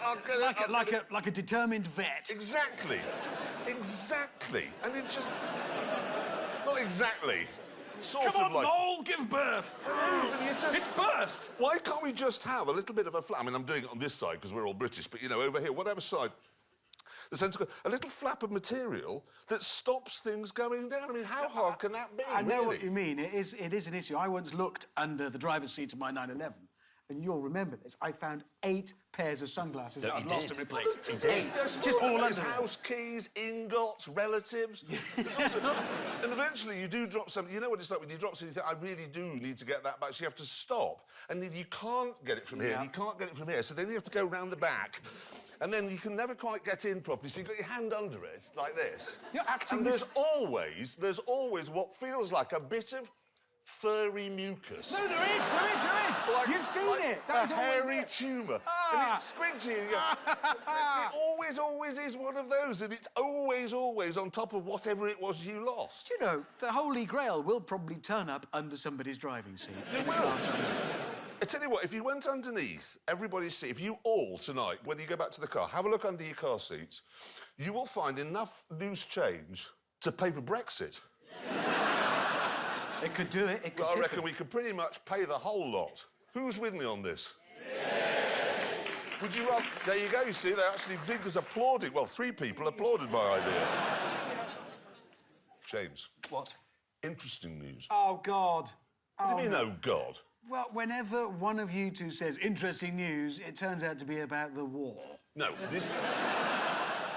I'll get it. Like a determined vet. Exactly. Exactly. And it just... Not exactly. Sort Come of on, like... Noel, give birth. I know, but you just... It's burst. Why can't we just have a little bit of a flap? I mean, I'm doing it on this side because we're all British, but, you know, over here, whatever side... The sense of a little flap of material that stops things going down. I mean, how hard can that be? I know really? what you mean. It is an issue. I once looked under the driver's seat of my 911, and you'll remember this. I found 8 pairs of sunglasses that I'd lost and replaced. He did. Just all under his house keys, ingots, relatives. Also, and eventually you do drop something. You know what it's like when you drop something, you think, I really do need to get that back, so you have to stop. And then you can't get it from here, and you can't get it from here, so then you have to go round the back. And then you can never quite get in properly, so you've got your hand under it, like this. You're acting... And there's always what feels like a bit of furry mucus. No, there is. Like, You've seen it. A That is always hairy it. tumour. And it's squidgy. And it always is one of those, and it's always on top of whatever it was you lost. Do you know, the Holy Grail will probably turn up under somebody's driving seat. It will. I tell you what, if you went underneath everybody's seat, if you all tonight, when you go back to the car, have a look under your car seats, you will find enough loose change to pay for Brexit. It could do it. It could I reckon we could pretty much pay the whole lot. Who's with me on this? Yeah. Would you rather... There you go, you see, they actually figures applauded. Well, 3 people applauded my idea. James. What? Interesting news. Oh, God. What do you mean, oh, God? Well, whenever one of you two says interesting news, it turns out to be about the war. No, this...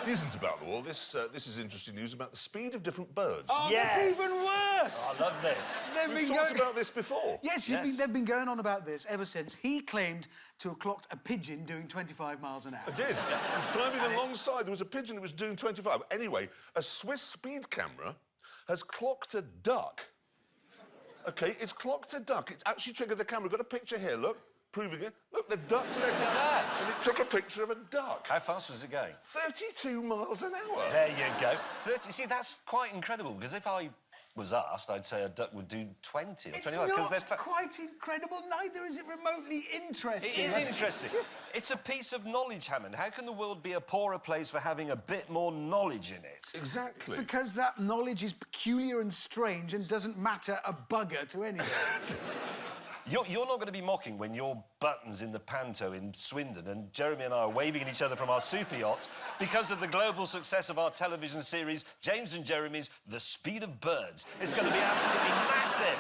It isn't about the war. This is interesting news about the speed of different birds. Oh, yes. That's even worse! I love this. We've talked about this before. Yes, they've been going on about this ever since. He claimed to have clocked a pigeon doing 25 miles an hour. I did. I was driving alongside. There was a pigeon that was doing 25. Anyway, a Swiss speed camera has clocked a duck. OK, it's clocked a duck. It's actually triggered the camera. Got a picture here, look. Proving it. Look, the duck set it that. And it took a picture of a duck. How fast was it going? 32 miles an hour. There you go. 30. See, that's quite incredible, because if I was asked, I'd say a duck would do 20 or 25. It's not quite incredible, neither is it remotely interesting. It is interesting. It's a piece of knowledge, Hammond. How can the world be a poorer place for having a bit more knowledge in it? Exactly. Because that knowledge is peculiar and strange and doesn't matter a bugger to anyone. You're not going to be mocking when your button's in the Panto in Swindon and Jeremy and I are waving at each other from our super yachts because of the global success of our television series, James and Jeremy's The Speed of Birds. It's going to be absolutely massive.